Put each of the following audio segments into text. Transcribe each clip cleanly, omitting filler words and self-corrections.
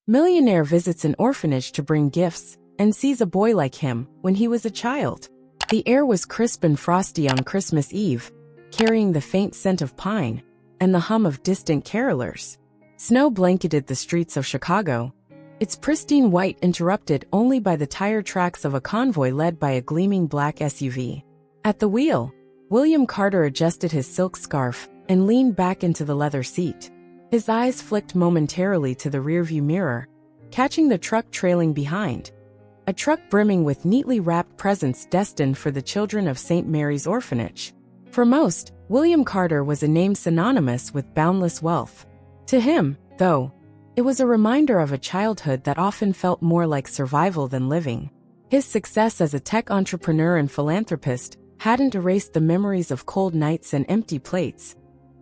Millionaire visits an orphanage to bring gifts and sees a boy like him when he was a child. The air was crisp and frosty on Christmas Eve, carrying the faint scent of pine and the hum of distant carolers. Snow blanketed the streets of Chicago, its pristine white interrupted only by the tire tracks of a convoy led by a gleaming black SUV. At the wheel, William Carter adjusted his silk scarf and leaned back into the leather seat. His eyes flicked momentarily to the rearview mirror, catching the truck trailing behind. A truck brimming with neatly wrapped presents destined for the children of St. Mary's Orphanage. For most, William Carter was a name synonymous with boundless wealth. To him, though, it was a reminder of a childhood that often felt more like survival than living. His success as a tech entrepreneur and philanthropist hadn't erased the memories of cold nights and empty plates,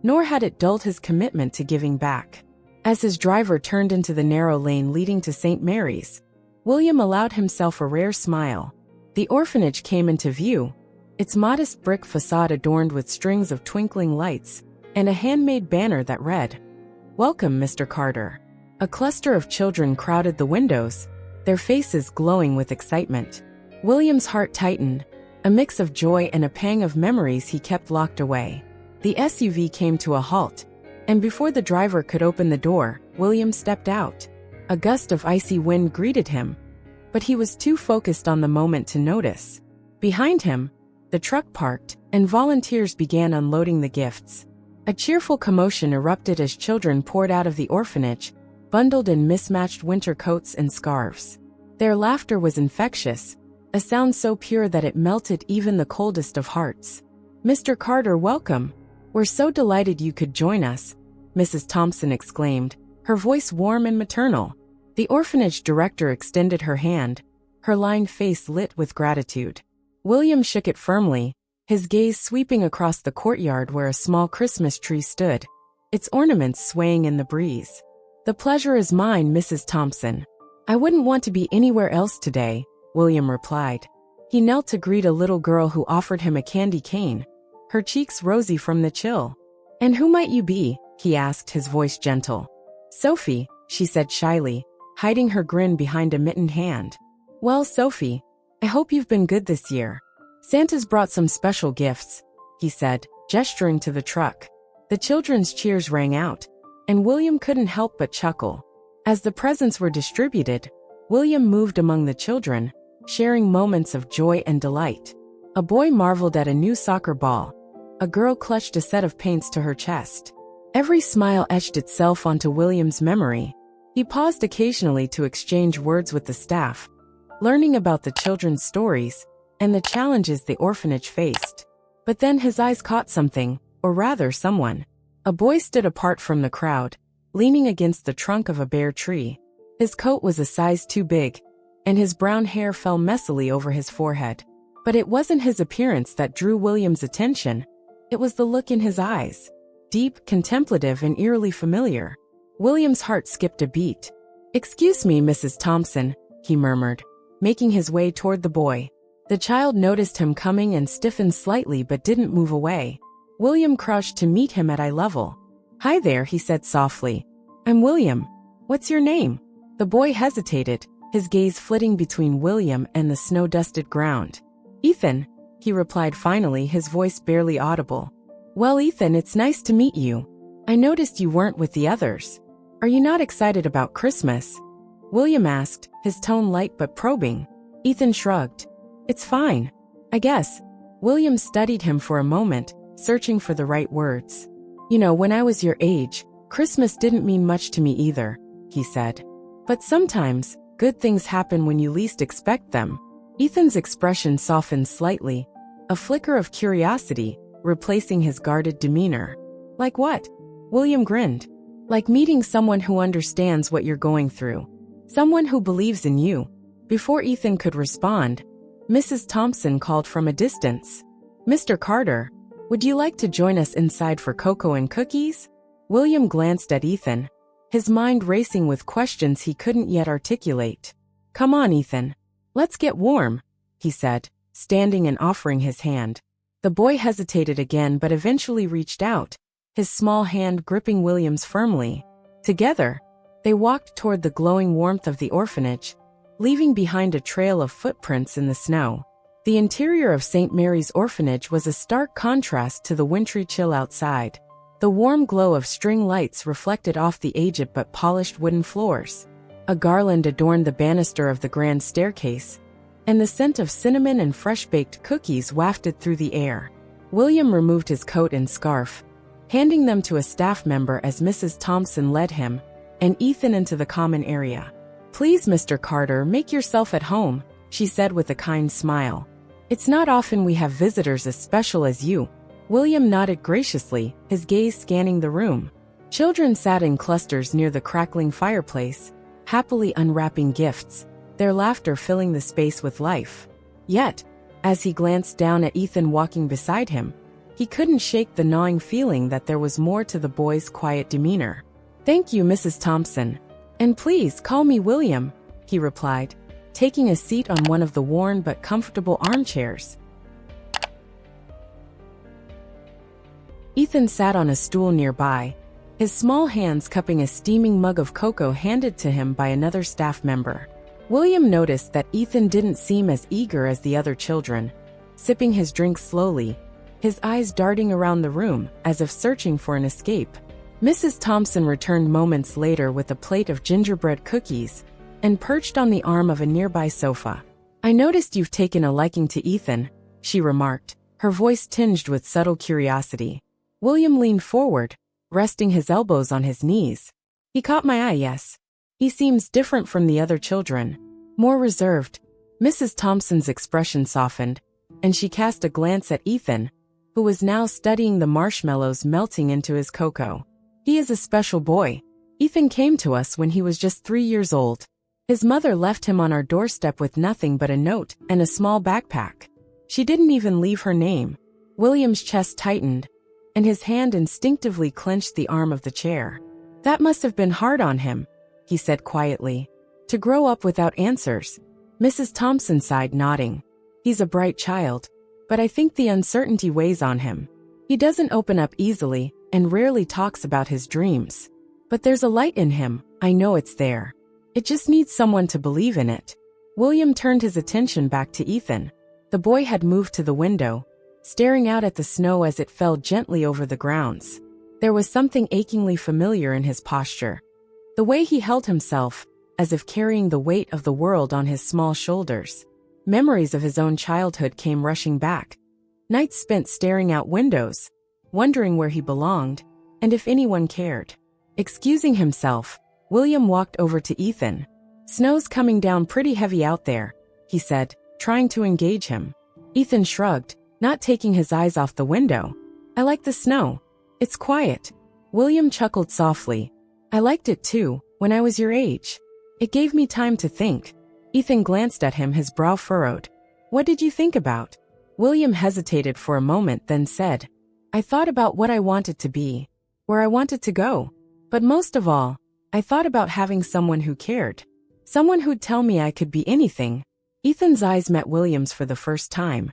nor had it dulled his commitment to giving back. As his driver turned into the narrow lane leading to St. Mary's, William allowed himself a rare smile. The orphanage came into view, its modest brick facade adorned with strings of twinkling lights and a handmade banner that read, "Welcome, Mr. Carter." A cluster of children crowded the windows, their faces glowing with excitement. William's heart tightened, a mix of joy and a pang of memories he kept locked away. The SUV came to a halt, and before the driver could open the door, William stepped out. A gust of icy wind greeted him, but he was too focused on the moment to notice. Behind him, the truck parked, and volunteers began unloading the gifts. A cheerful commotion erupted as children poured out of the orphanage, bundled in mismatched winter coats and scarves. Their laughter was infectious, a sound so pure that it melted even the coldest of hearts. "Mr. Carter, welcome. We're so delighted you could join us," Mrs. Thompson exclaimed, her voice warm and maternal. The orphanage director extended her hand, her lined face lit with gratitude. William shook it firmly, his gaze sweeping across the courtyard where a small Christmas tree stood, its ornaments swaying in the breeze. "The pleasure is mine, Mrs. Thompson. I wouldn't want to be anywhere else today," William replied. He knelt to greet a little girl who offered him a candy cane, her cheeks rosy from the chill. "And who might you be?" he asked, his voice gentle. "Sophie," she said shyly, hiding her grin behind a mittened hand. "Well, Sophie, I hope you've been good this year. Santa's brought some special gifts," he said, gesturing to the truck. The children's cheers rang out, and William couldn't help but chuckle. As the presents were distributed, William moved among the children, sharing moments of joy and delight. A boy marveled at a new soccer ball. A girl clutched a set of paints to her chest. Every smile etched itself onto William's memory. He paused occasionally to exchange words with the staff, learning about the children's stories and the challenges the orphanage faced. But then his eyes caught something, or rather someone. A boy stood apart from the crowd, leaning against the trunk of a bare tree. His coat was a size too big, and his brown hair fell messily over his forehead. But it wasn't his appearance that drew William's attention. It was the look in his eyes. Deep, contemplative, and eerily familiar. William's heart skipped a beat. "Excuse me, Mrs. Thompson," he murmured, making his way toward the boy. The child noticed him coming and stiffened slightly but didn't move away. William crouched to meet him at eye level. "Hi there," he said softly. "I'm William. What's your name?" The boy hesitated, his gaze flitting between William and the snow-dusted ground. "Ethan," he replied finally, his voice barely audible. "Well, Ethan, it's nice to meet you. I noticed you weren't with the others. Are you not excited about Christmas?" William asked, his tone light but probing. Ethan shrugged. "It's fine, I guess." William studied him for a moment, searching for the right words. "You know, when I was your age, Christmas didn't mean much to me either," he said. "But sometimes, good things happen when you least expect them." Ethan's expression softened slightly, a flicker of curiosity replacing his guarded demeanor. "Like what?" William grinned. "Like meeting someone who understands what you're going through. Someone who believes in you." Before Ethan could respond, Mrs. Thompson called from a distance. "Mr. Carter, would you like to join us inside for cocoa and cookies?" William glanced at Ethan, his mind racing with questions he couldn't yet articulate. "Come on, Ethan. Let's get warm," he said, standing and offering his hand. The boy hesitated again but eventually reached out, his small hand gripping William's firmly. Together, They walked toward the glowing warmth of the orphanage, leaving behind a trail of footprints in the snow. The interior of St. Mary's Orphanage was a stark contrast to the wintry chill outside. The warm glow of string lights reflected off the aged but polished wooden floors. A garland adorned the banister of the grand staircase, and the scent of cinnamon and fresh-baked cookies wafted through the air. William removed his coat and scarf, handing them to a staff member as Mrs. Thompson led him and Ethan into the common area. "Please, Mr. Carter, make yourself at home," she said with a kind smile. "It's not often we have visitors as special as you." William nodded graciously, his gaze scanning the room. Children sat in clusters near the crackling fireplace, happily unwrapping gifts, their laughter filling the space with life. Yet, as he glanced down at Ethan walking beside him, he couldn't shake the gnawing feeling that there was more to the boy's quiet demeanor. "Thank you, Mrs. Thompson. And please call me William," he replied, taking a seat on one of the worn but comfortable armchairs. Ethan sat on a stool nearby, his small hands cupping a steaming mug of cocoa handed to him by another staff member. William noticed that Ethan didn't seem as eager as the other children, sipping his drink slowly, his eyes darting around the room as if searching for an escape. Mrs. Thompson returned moments later with a plate of gingerbread cookies and perched on the arm of a nearby sofa. "I noticed you've taken a liking to Ethan," she remarked, her voice tinged with subtle curiosity. William leaned forward, resting his elbows on his knees. "He caught my eye, yes. He seems different from the other children, more reserved." Mrs. Thompson's expression softened, and she cast a glance at Ethan, who was now studying the marshmallows melting into his cocoa. "He is a special boy. Ethan came to us when he was just 3 years old. His mother left him on our doorstep with nothing but a note and a small backpack. She didn't even leave her name." William's chest tightened, and his hand instinctively clenched the arm of the chair. "That must have been hard on him," he said quietly, "to grow up without answers." Mrs. Thompson sighed, nodding. "He's a bright child, but I think the uncertainty weighs on him. He doesn't open up easily and rarely talks about his dreams. But there's a light in him, I know it's there. It just needs someone to believe in it." William turned his attention back to Ethan. The boy had moved to the window, staring out at the snow as it fell gently over the grounds. There was something achingly familiar in his posture. The way he held himself, as if carrying the weight of the world on his small shoulders. Memories of his own childhood came rushing back. Nights spent staring out windows, wondering where he belonged, and if anyone cared. Excusing himself, William walked over to Ethan. "Snow's coming down pretty heavy out there," he said, trying to engage him. Ethan shrugged, not taking his eyes off the window. "I like the snow. It's quiet." William chuckled softly. "I liked it too, when I was your age. It gave me time to think." Ethan glanced at him, his brow furrowed. "What did you think about?" William hesitated for a moment, then said, "I thought about what I wanted to be, where I wanted to go. But most of all, I thought about having someone who cared. Someone who'd tell me I could be anything." Ethan's eyes met William's for the first time,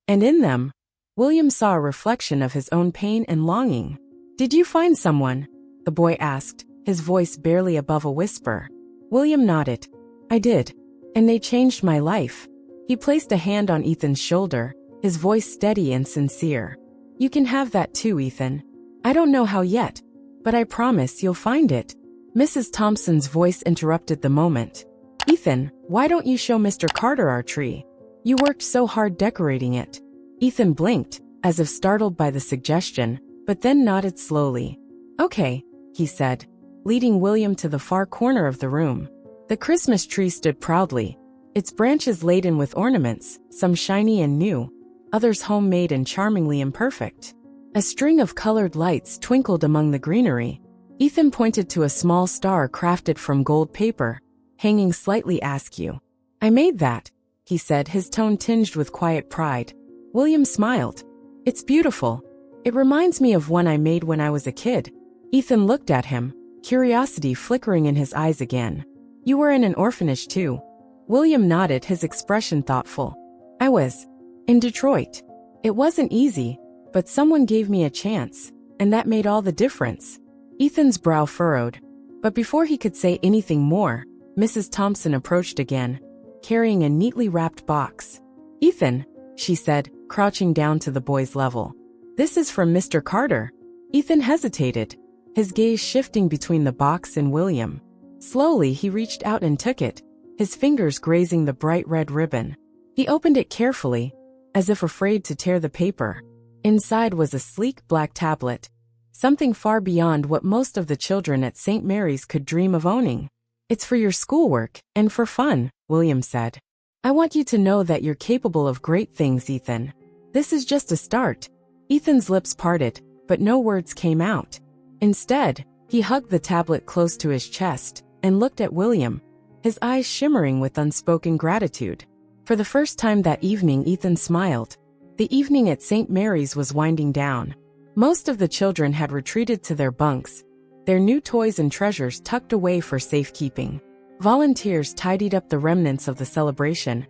and in them, William saw a reflection of his own pain and longing. "Did you find someone?" the boy asked, his voice barely above a whisper. William nodded. "I did. And they changed my life." He placed a hand on Ethan's shoulder, his voice steady and sincere. "You can have that too, Ethan. I don't know how yet, but I promise you'll find it." Mrs. Thompson's voice interrupted the moment. "Ethan, why don't you show Mr. Carter our tree? You worked so hard decorating it." Ethan blinked, as if startled by the suggestion, but then nodded slowly. "Okay," he said, leading William to the far corner of the room. The Christmas tree stood proudly, its branches laden with ornaments, some shiny and new, others homemade and charmingly imperfect. A string of colored lights twinkled among the greenery. Ethan pointed to a small star crafted from gold paper, hanging slightly askew. "I made that," he said, his tone tinged with quiet pride. William smiled. "It's beautiful. It reminds me of one I made when I was a kid." Ethan looked at him, curiosity flickering in his eyes again. "You were in an orphanage too?" William nodded, his expression thoughtful. "I was. In Detroit. It wasn't easy, but someone gave me a chance, and that made all the difference." Ethan's brow furrowed. But before he could say anything more, Mrs. Thompson approached again, carrying a neatly wrapped box. "Ethan," she said, crouching down to the boy's level. "This is from Mr. Carter." Ethan hesitated, his gaze shifting between the box and William. Slowly, he reached out and took it, his fingers grazing the bright red ribbon. He opened it carefully, as if afraid to tear the paper. Inside was a sleek black tablet, something far beyond what most of the children at St. Mary's could dream of owning. "It's for your schoolwork, and for fun," William said. "I want you to know that you're capable of great things, Ethan. This is just a start." Ethan's lips parted, but no words came out. Instead, he hugged the tablet close to his chest and looked at William, his eyes shimmering with unspoken gratitude. For the first time that evening, Ethan smiled. The evening at St. Mary's was winding down. Most of the children had retreated to their bunks, their new toys and treasures tucked away for safekeeping. Volunteers tidied up the remnants of the celebration,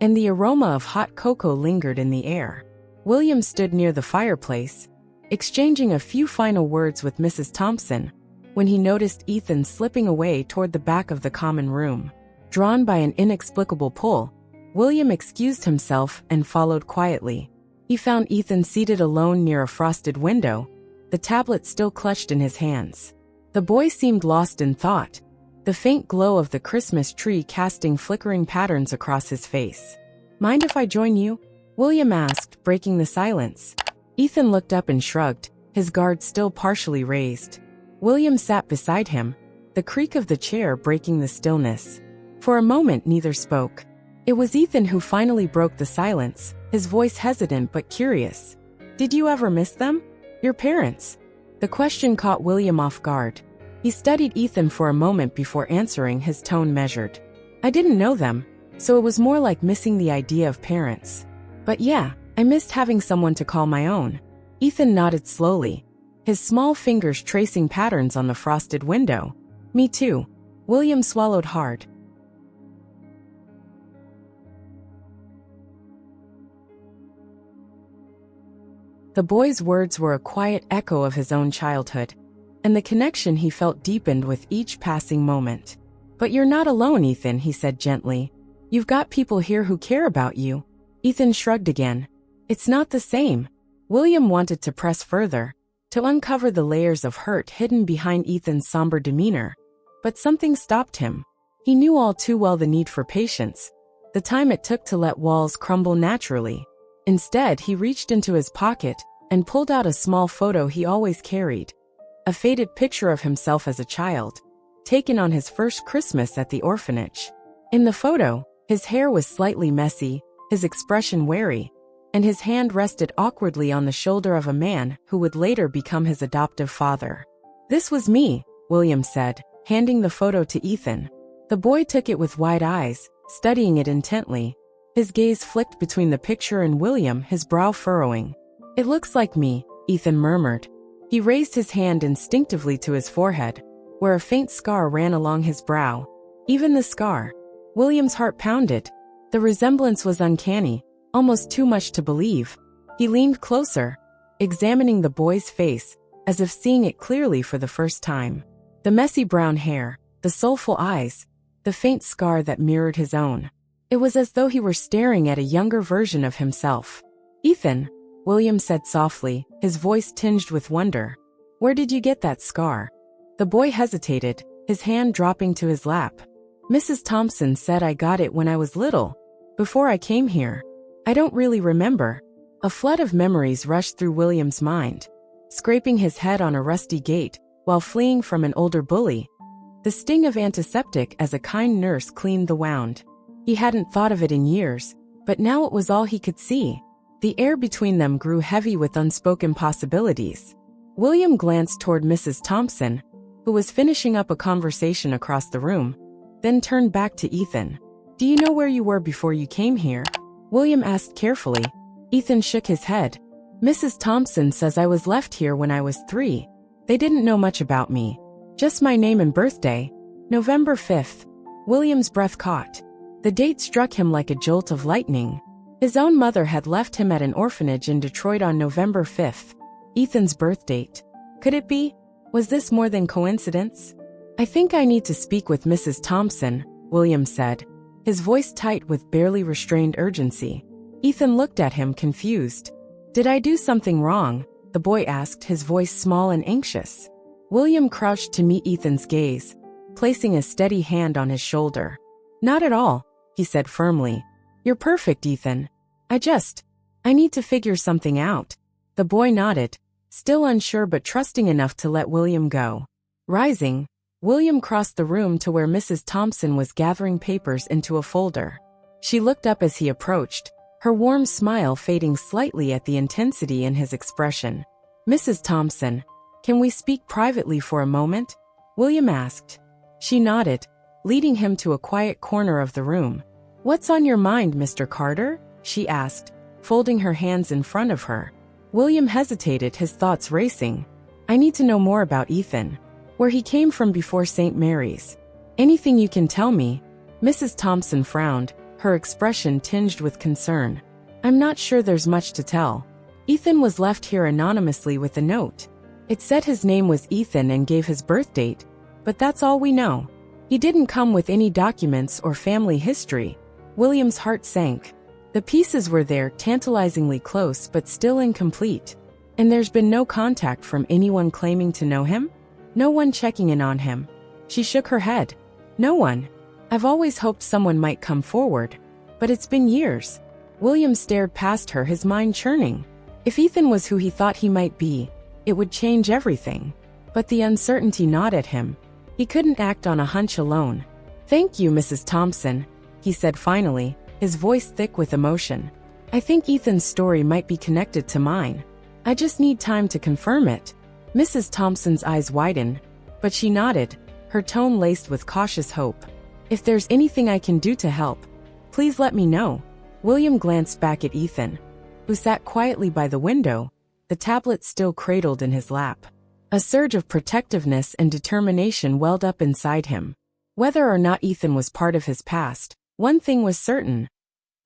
and the aroma of hot cocoa lingered in the air. William stood near the fireplace, exchanging a few final words with Mrs. Thompson, when he noticed Ethan slipping away toward the back of the common room. Drawn by an inexplicable pull, William excused himself and followed quietly. He found Ethan seated alone near a frosted window, the tablet still clutched in his hands. The boy seemed lost in thought, the faint glow of the Christmas tree casting flickering patterns across his face. "Mind if I join you?" William asked, breaking the silence. Ethan looked up and shrugged, his guard still partially raised. William sat beside him, the creak of the chair breaking the stillness. For a moment, neither spoke. It was Ethan who finally broke the silence, his voice hesitant but curious. "Did you ever miss them? Your parents?" The question caught William off guard. He studied Ethan for a moment before answering, his tone measured. "I didn't know them, so it was more like missing the idea of parents. But yeah, I missed having someone to call my own." Ethan nodded slowly, his small fingers tracing patterns on the frosted window. "Me too." William swallowed hard. The boy's words were a quiet echo of his own childhood, and the connection he felt deepened with each passing moment. "But you're not alone, Ethan," he said gently. "You've got people here who care about you." Ethan shrugged again. "It's not the same." William wanted to press further, to uncover the layers of hurt hidden behind Ethan's somber demeanor. But something stopped him. He knew all too well the need for patience, the time it took to let walls crumble naturally. Instead, he reached into his pocket and pulled out a small photo he always carried. A faded picture of himself as a child, taken on his first Christmas at the orphanage. In the photo, his hair was slightly messy, his expression wary, and his hand rested awkwardly on the shoulder of a man who would later become his adoptive father. "This was me," William said, handing the photo to Ethan. The boy took it with wide eyes, studying it intently. His gaze flicked between the picture and William, his brow furrowing. "It looks like me," Ethan murmured. He raised his hand instinctively to his forehead, where a faint scar ran along his brow. Even the scar. William's heart pounded. The resemblance was uncanny, almost too much to believe. He leaned closer, examining the boy's face, as if seeing it clearly for the first time. The messy brown hair, the soulful eyes, the faint scar that mirrored his own. It was as though he were staring at a younger version of himself. "Ethan," William said softly, his voice tinged with wonder. "Where did you get that scar?" The boy hesitated, his hand dropping to his lap. "Mrs. Thompson said I got it when I was little, before I came here. I don't really remember." A flood of memories rushed through William's mind, scraping his head on a rusty gate while fleeing from an older bully. The sting of antiseptic as a kind nurse cleaned the wound. He hadn't thought of it in years, but now it was all he could see. The air between them grew heavy with unspoken possibilities. William glanced toward Mrs. Thompson, who was finishing up a conversation across the room, then turned back to Ethan. "Do you know where you were before you came here?" William asked carefully. Ethan shook his head. "Mrs. Thompson says I was left here when I was 3. They didn't know much about me. Just my name and birthday, November 5th. William's breath caught. The date struck him like a jolt of lightning. His own mother had left him at an orphanage in Detroit on November 5th. Ethan's birth date. Could it be? Was this more than coincidence? "I think I need to speak with Mrs. Thompson," William said, his voice tight with barely restrained urgency. Ethan looked at him confused. "Did I do something wrong?" the boy asked, his voice small and anxious. William crouched to meet Ethan's gaze, placing a steady hand on his shoulder. "Not at all," he said firmly. "You're perfect, Ethan. I need to figure something out." The boy nodded, still unsure but trusting enough to let William go. Rising, William crossed the room to where Mrs. Thompson was gathering papers into a folder. She looked up as he approached, her warm smile fading slightly at the intensity in his expression. "Mrs. Thompson, can we speak privately for a moment?" William asked. She nodded, leading him to a quiet corner of the room. "What's on your mind, Mr. Carter?" she asked, folding her hands in front of her. William hesitated, his thoughts racing. "I need to know more about Ethan. Where he came from before St. Mary's. Anything you can tell me?" Mrs. Thompson frowned, her expression tinged with concern. "I'm not sure there's much to tell. Ethan was left here anonymously with a note. It said his name was Ethan and gave his birth date, but that's all we know. He didn't come with any documents or family history." William's heart sank. The pieces were there, tantalizingly close but still incomplete. "And there's been no contact from anyone claiming to know him? No one checking in on him?" She shook her head. "No one. I've always hoped someone might come forward. But it's been years." William stared past her, his mind churning. If Ethan was who he thought he might be, it would change everything. But the uncertainty gnawed at him. He couldn't act on a hunch alone. "Thank you, Mrs. Thompson," he said finally, his voice thick with emotion. "I think Ethan's story might be connected to mine. I just need time to confirm it." Mrs. Thompson's eyes widened, but she nodded, her tone laced with cautious hope. "If there's anything I can do to help, please let me know." William glanced back at Ethan, who sat quietly by the window, the tablet still cradled in his lap. A surge of protectiveness and determination welled up inside him. Whether or not Ethan was part of his past, one thing was certain.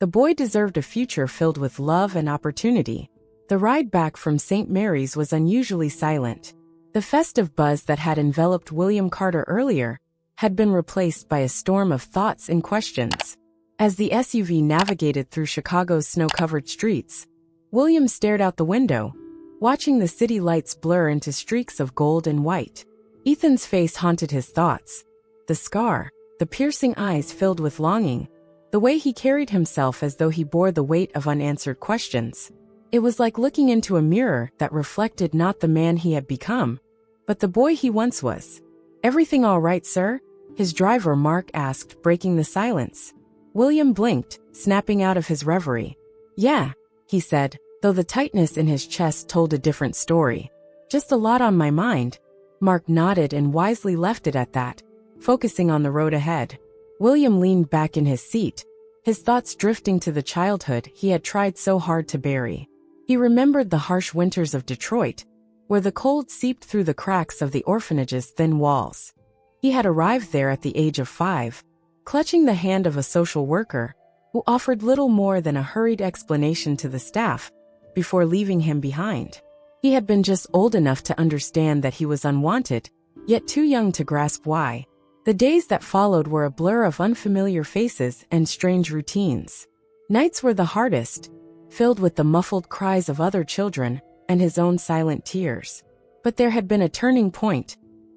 The boy deserved a future filled with love and opportunity. The ride back from St. Mary's was unusually silent. The festive buzz that had enveloped William Carter earlier had been replaced by a storm of thoughts and questions. As the SUV navigated through Chicago's snow-covered streets, William stared out the window, watching the city lights blur into streaks of gold and white. Ethan's face haunted his thoughts. The scar, the piercing eyes filled with longing, the way he carried himself as though he bore the weight of unanswered questions. It was like looking into a mirror that reflected not the man he had become, but the boy he once was. "Everything all right, sir?" his driver Mark asked, breaking the silence. William blinked, snapping out of his reverie. "Yeah," he said, though the tightness in his chest told a different story. "Just a lot on my mind." Mark nodded and wisely left it at that, focusing on the road ahead. William leaned back in his seat, his thoughts drifting to the childhood he had tried so hard to bury. He remembered the harsh winters of Detroit, where the cold seeped through the cracks of the orphanage's thin walls. He had arrived there at the age of 5, clutching the hand of a social worker, who offered little more than a hurried explanation to the staff before leaving him behind. He had been just old enough to understand that he was unwanted, yet too young to grasp why. The days that followed were a blur of unfamiliar faces and strange routines. Nights were the hardest, filled with the muffled cries of other children and his own silent tears. But there had been a turning point,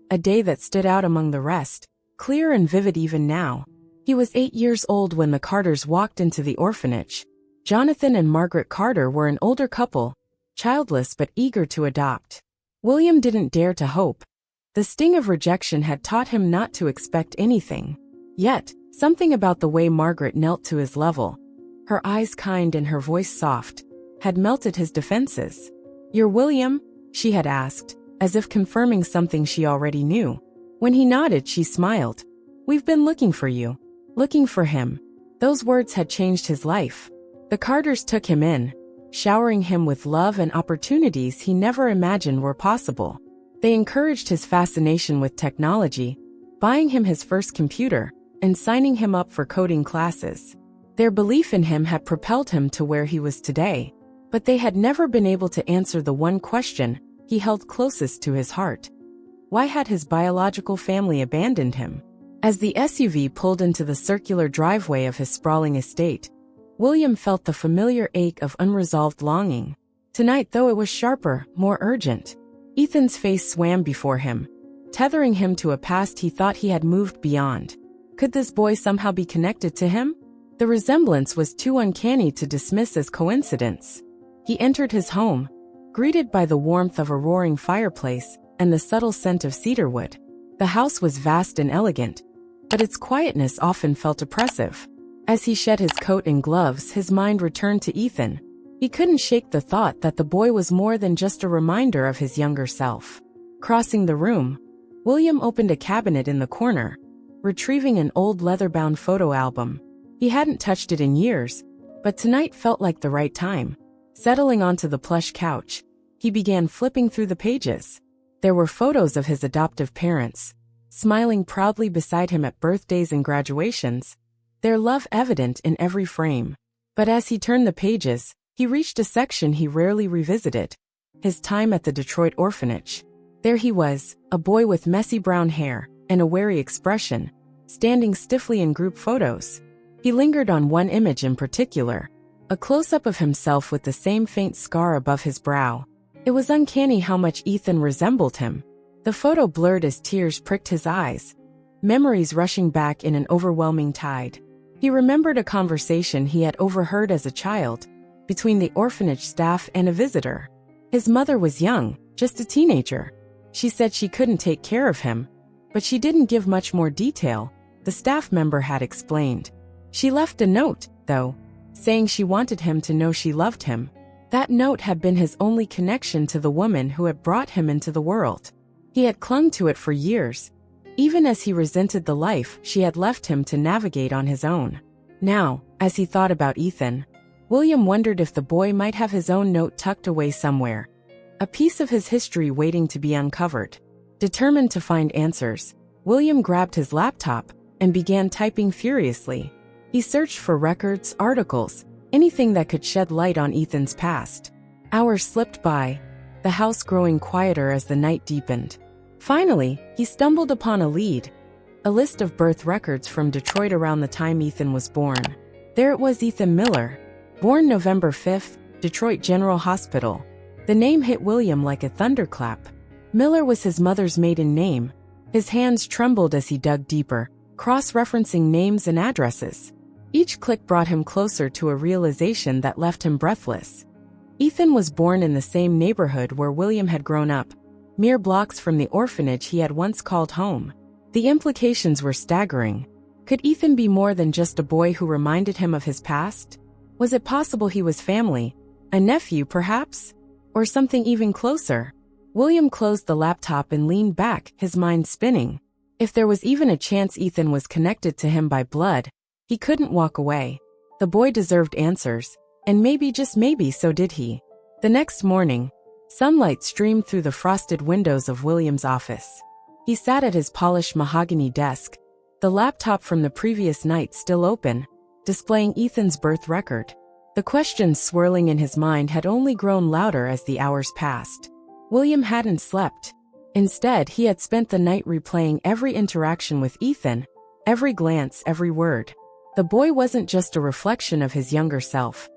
a day that stood out among the rest, clear and vivid even now. He was 8 years old when the Carters walked into the orphanage. Jonathan and Margaret Carter were an older couple, childless but eager to adopt. William didn't dare to hope. The sting of rejection had taught him not to expect anything. Yet, something about the way Margaret knelt to his level, her eyes kind and her voice soft, had melted his defenses. "You're William?" she had asked, as if confirming something she already knew. When he nodded, she smiled. "We've been looking for you." Looking for him. Those words had changed his life. The Carters took him in, showering him with love and opportunities he never imagined were possible. They encouraged his fascination with technology, buying him his first computer, and signing him up for coding classes. Their belief in him had propelled him to where he was today, but they had never been able to answer the one question he held closest to his heart. Why had his biological family abandoned him? As the SUV pulled into the circular driveway of his sprawling estate, William felt the familiar ache of unresolved longing. Tonight, though, it was sharper, more urgent. Ethan's face swam before him, tethering him to a past he thought he had moved beyond. Could this boy somehow be connected to him? The resemblance was too uncanny to dismiss as coincidence. He entered his home, greeted by the warmth of a roaring fireplace and the subtle scent of cedarwood. The house was vast and elegant, but its quietness often felt oppressive. As he shed his coat and gloves, his mind returned to Ethan. He couldn't shake the thought that the boy was more than just a reminder of his younger self. Crossing the room, William opened a cabinet in the corner, retrieving an old leather-bound photo album. He hadn't touched it in years, but tonight felt like the right time. Settling onto the plush couch, he began flipping through the pages. There were photos of his adoptive parents, smiling proudly beside him at birthdays and graduations, their love evident in every frame. But as he turned the pages, he reached a section he rarely revisited: his time at the Detroit orphanage. There he was, a boy with messy brown hair and a wary expression, standing stiffly in group photos. He lingered on one image in particular, a close-up of himself with the same faint scar above his brow. It was uncanny how much Ethan resembled him. The photo blurred as tears pricked his eyes, memories rushing back in an overwhelming tide. He remembered a conversation he had overheard as a child, between the orphanage staff and a visitor. His mother was young, just a teenager. She said she couldn't take care of him, but she didn't give much more detail, the staff member had explained. She left a note, though, saying she wanted him to know she loved him. That note had been his only connection to the woman who had brought him into the world. He had clung to it for years, even as he resented the life she had left him to navigate on his own. Now, as he thought about Ethan, William wondered if the boy might have his own note tucked away somewhere, a piece of his history waiting to be uncovered. Determined to find answers, William grabbed his laptop and began typing furiously. He searched for records, articles, anything that could shed light on Ethan's past. Hours slipped by, the house growing quieter as the night deepened. Finally, he stumbled upon a lead: a list of birth records from Detroit around the time Ethan was born. There it was, Ethan Miller, born November 5th, Detroit General Hospital. The name hit William like a thunderclap. Miller was his mother's maiden name. His hands trembled as he dug deeper, cross-referencing names and addresses. Each click brought him closer to a realization that left him breathless. Ethan was born in the same neighborhood where William had grown up, mere blocks from the orphanage he had once called home. The implications were staggering. Could Ethan be more than just a boy who reminded him of his past? Was it possible he was family, a nephew perhaps? Or something even closer? William closed the laptop and leaned back, his mind spinning. If there was even a chance Ethan was connected to him by blood, he couldn't walk away. The boy deserved answers, and maybe, just maybe, so did he. The next morning, sunlight streamed through the frosted windows of William's office. He sat at his polished mahogany desk, the laptop from the previous night still open, displaying Ethan's birth record. The questions swirling in his mind had only grown louder as the hours passed. William hadn't slept. Instead, he had spent the night replaying every interaction with Ethan, every glance, every word. The boy wasn't just a reflection of his younger self.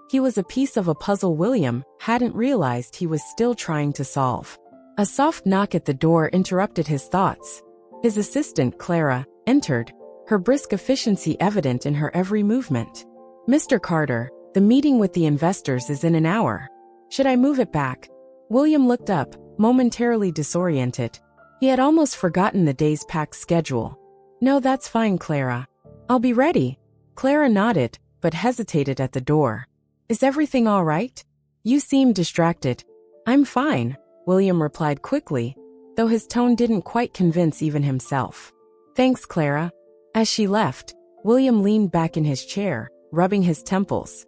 He was a piece of a puzzle William hadn't realized he was still trying to solve. A soft knock at the door interrupted his thoughts. His assistant, Clara, entered, her brisk efficiency evident in her every movement. "Mr. Carter, the meeting with the investors is in an hour. Should I move it back?" William looked up, momentarily disoriented. He had almost forgotten the day's packed schedule. "No, that's fine, Clara. I'll be ready." Clara nodded, but hesitated at the door. "Is everything all right? You seem distracted." "I'm fine," William replied quickly, though his tone didn't quite convince even himself. "Thanks, Clara." As she left, William leaned back in his chair, rubbing his temples.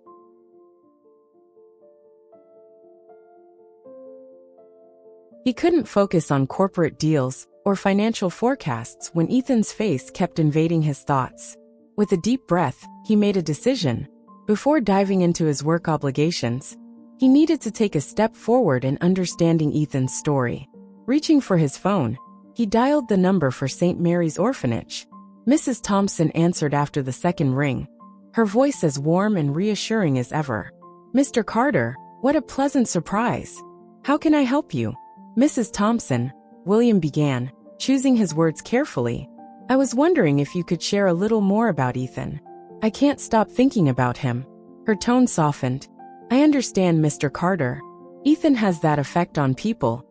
He couldn't focus on corporate deals or financial forecasts when Ethan's face kept invading his thoughts. With a deep breath, he made a decision. Before diving into his work obligations, he needed to take a step forward in understanding Ethan's story. Reaching for his phone, He dialed the number for St. Mary's Orphanage. Mrs. Thompson answered after the second ring, her voice as warm and reassuring as ever. "Mr. Carter, what a pleasant surprise. How can I help you?" "Mrs. Thompson," William began, choosing his words carefully. "I was wondering if you could share a little more about Ethan. I can't stop thinking about him." Her tone softened. "I understand, Mr. Carter. Ethan has that effect on people.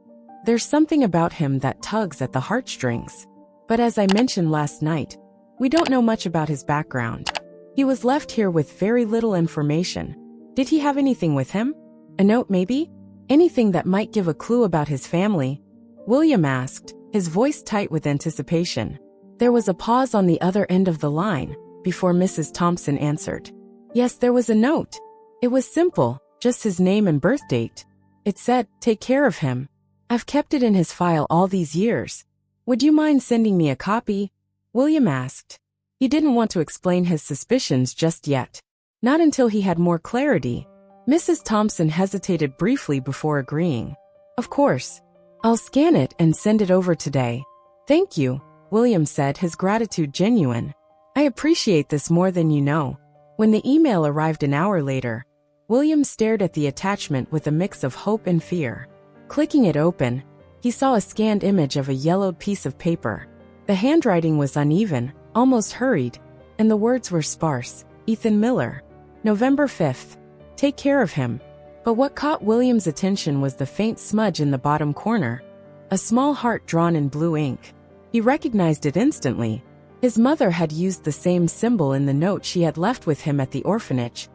There's something about him that tugs at the heartstrings. But as I mentioned last night, we don't know much about his background. He was left here with very little information. Did he have anything with him? A note maybe? Anything that might give a clue about his family?" William asked, his voice tight with anticipation. There was a pause on the other end of the line before Mrs. Thompson answered. "Yes, there was a note. It was simple, just his name and birth date. It said, 'Take care of him.' I've kept it in his file all these years. Would you mind sending me a copy?" William asked. He didn't want to explain his suspicions just yet. Not until he had more clarity. Mrs. Thompson hesitated briefly before agreeing. "Of course. I'll scan it and send it over today." "Thank you," William said, his gratitude genuine. "I appreciate this more than you know." When the email arrived an hour later, William stared at the attachment with a mix of hope and fear. Clicking it open, he saw a scanned image of a yellowed piece of paper. The handwriting was uneven, almost hurried, and the words were sparse. "Ethan Miller. November 5th. Take care of him." But what caught William's attention was the faint smudge in the bottom corner. A small heart drawn in blue ink. He recognized it instantly. His mother had used the same symbol in the note she had left with him at the orphanage.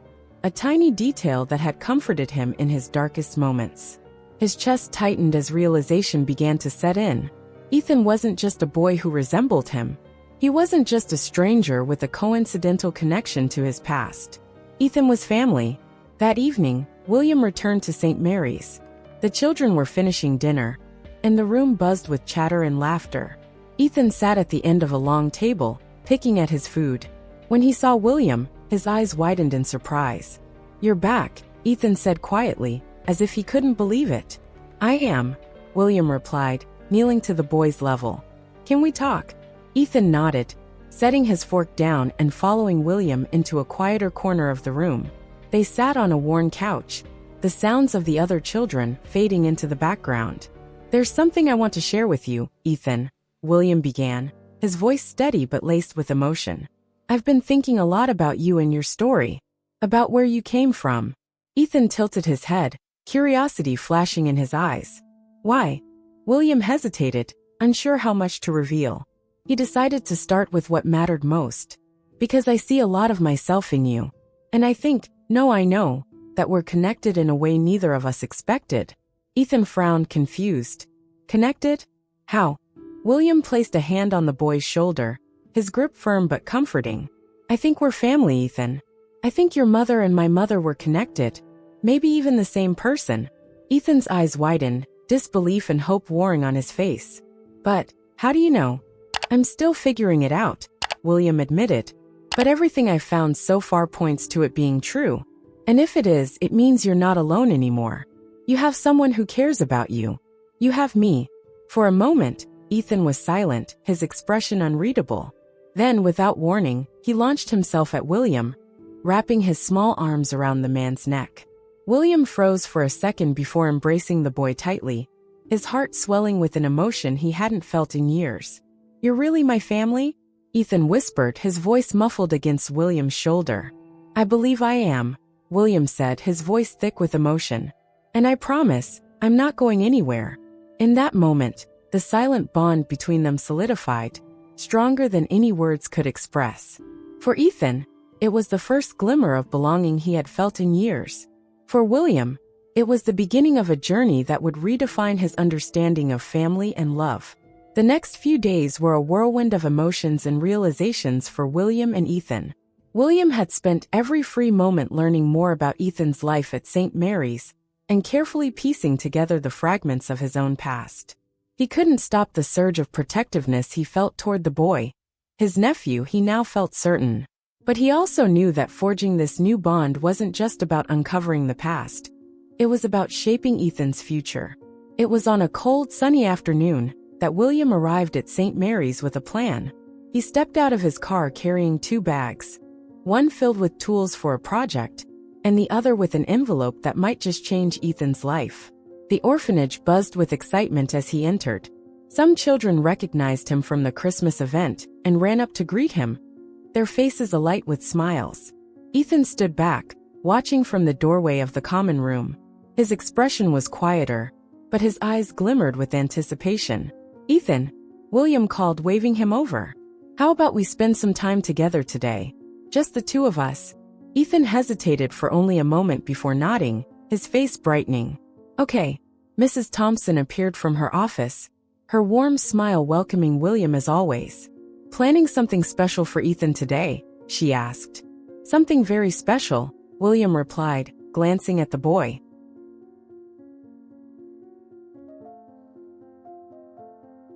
A tiny detail that had comforted him in his darkest moments. His chest tightened as realization began to set in. Ethan wasn't just a boy who resembled him. He wasn't just a stranger with a coincidental connection to his past. Ethan was family. That evening, William returned to St. Mary's. The children were finishing dinner, and the room buzzed with chatter and laughter. Ethan sat at the end of a long table, picking at his food. When he saw William, his eyes widened in surprise. "You're back," Ethan said quietly, as if he couldn't believe it. "I am," William replied, kneeling to the boy's level. "Can we talk?" Ethan nodded, setting his fork down and following William into a quieter corner of the room. They sat on a worn couch, the sounds of the other children fading into the background. "There's something I want to share with you, Ethan," William began, his voice steady but laced with emotion. "I've been thinking a lot about you and your story, about where you came from." Ethan tilted his head, curiosity flashing in his eyes. "Why?" William hesitated, unsure how much to reveal. He decided to start with what mattered most. "Because I see a lot of myself in you. And I think, I know, that we're connected in a way neither of us expected." Ethan frowned, confused. "Connected? How?" William placed a hand on the boy's shoulder, his grip firm but comforting. "I think we're family, Ethan. I think your mother and my mother were connected. Maybe even the same person." Ethan's eyes widened, disbelief and hope warring on his face. "But, how do you know?" "I'm still figuring it out," William admitted. "But everything I've found so far points to it being true. And if it is, it means you're not alone anymore. You have someone who cares about you. You have me." For a moment, Ethan was silent, his expression unreadable. Then, without warning, he launched himself at William, wrapping his small arms around the man's neck. William froze for a second before embracing the boy tightly, his heart swelling with an emotion he hadn't felt in years. "You're really my family?" Ethan whispered, his voice muffled against William's shoulder. "I believe I am," William said, his voice thick with emotion. "And I promise, I'm not going anywhere." In that moment, the silent bond between them solidified, stronger than any words could express. For Ethan, it was the first glimmer of belonging he had felt in years. For William, it was the beginning of a journey that would redefine his understanding of family and love. The next few days were a whirlwind of emotions and realizations for William and Ethan. William had spent every free moment learning more about Ethan's life at St. Mary's and carefully piecing together the fragments of his own past. He couldn't stop the surge of protectiveness he felt toward the boy. His nephew, he now felt certain. But he also knew that forging this new bond wasn't just about uncovering the past. It was about shaping Ethan's future. It was on a cold, sunny afternoon, that William arrived at St. Mary's with a plan. He stepped out of his car carrying 2 bags, one filled with tools for a project, and the other with an envelope that might just change Ethan's life. The orphanage buzzed with excitement as he entered. Some children recognized him from the Christmas event and ran up to greet him, their faces alight with smiles. Ethan stood back, watching from the doorway of the common room. His expression was quieter, but his eyes glimmered with anticipation. "Ethan," William called, waving him over. "How about we spend some time together today? Just the 2 of us." Ethan hesitated for only a moment before nodding, his face brightening. "Okay." Mrs. Thompson appeared from her office, her warm smile welcoming William as always. "Planning something special for Ethan today?" she asked. "Something very special," William replied, glancing at the boy.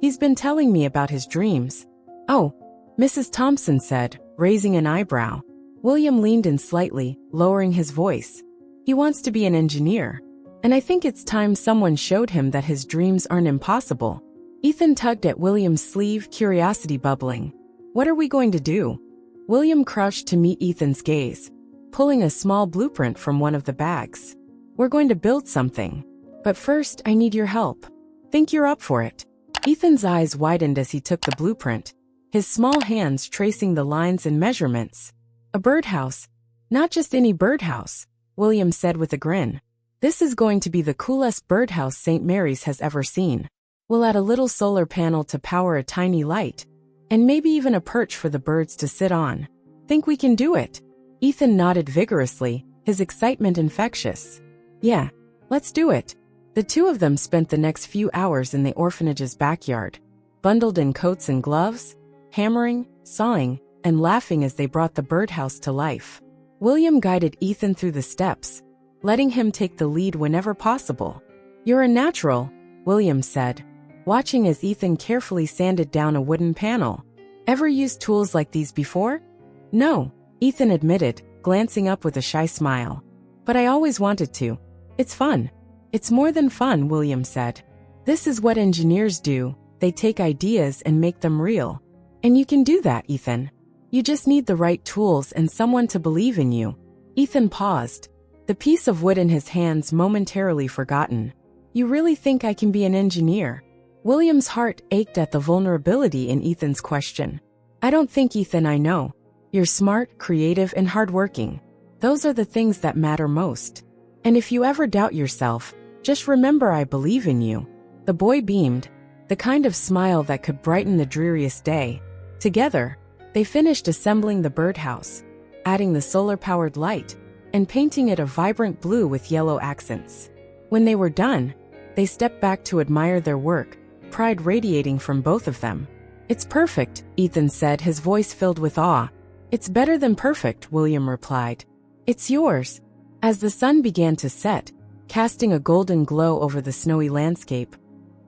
"He's been telling me about his dreams." "Oh," Mrs. Thompson said, raising an eyebrow. William leaned in slightly, lowering his voice. "He wants to be an engineer. And I think it's time someone showed him that his dreams aren't impossible." Ethan tugged at William's sleeve, curiosity bubbling. "What are we going to do?" William crouched to meet Ethan's gaze, pulling a small blueprint from one of the bags. "We're going to build something. But first, I need your help. Think you're up for it?" Ethan's eyes widened as he took the blueprint, his small hands tracing the lines and measurements. "A birdhouse. Not just any birdhouse," William said with a grin. "This is going to be the coolest birdhouse St. Mary's has ever seen. We'll add a little solar panel to power a tiny light, and maybe even a perch for the birds to sit on. Think we can do it?" Ethan nodded vigorously, his excitement infectious. "Yeah, let's do it." The 2 of them spent the next few hours in the orphanage's backyard, bundled in coats and gloves, hammering, sawing, and laughing as they brought the birdhouse to life. William guided Ethan through the steps, letting him take the lead whenever possible. "You're a natural," William said, watching as Ethan carefully sanded down a wooden panel. "Ever used tools like these before?" "No," Ethan admitted, glancing up with a shy smile. "But I always wanted to. It's fun." "It's more than fun," William said. "This is what engineers do. They take ideas and make them real. And you can do that, Ethan. You just need the right tools and someone to believe in you." Ethan paused, the piece of wood in his hands momentarily forgotten. "You really think I can be an engineer?" William's heart ached at the vulnerability in Ethan's question. "I don't think, Ethan, I know. You're smart, creative, and hardworking. Those are the things that matter most. And if you ever doubt yourself, just remember I believe in you." The boy beamed, the kind of smile that could brighten the dreariest day. Together, they finished assembling the birdhouse, adding the solar-powered light, and painting it a vibrant blue with yellow accents. When they were done, they stepped back to admire their work, pride radiating from both of them. "It's perfect," Ethan said, his voice filled with awe. "It's better than perfect," William replied. "It's yours." As the sun began to set, casting a golden glow over the snowy landscape,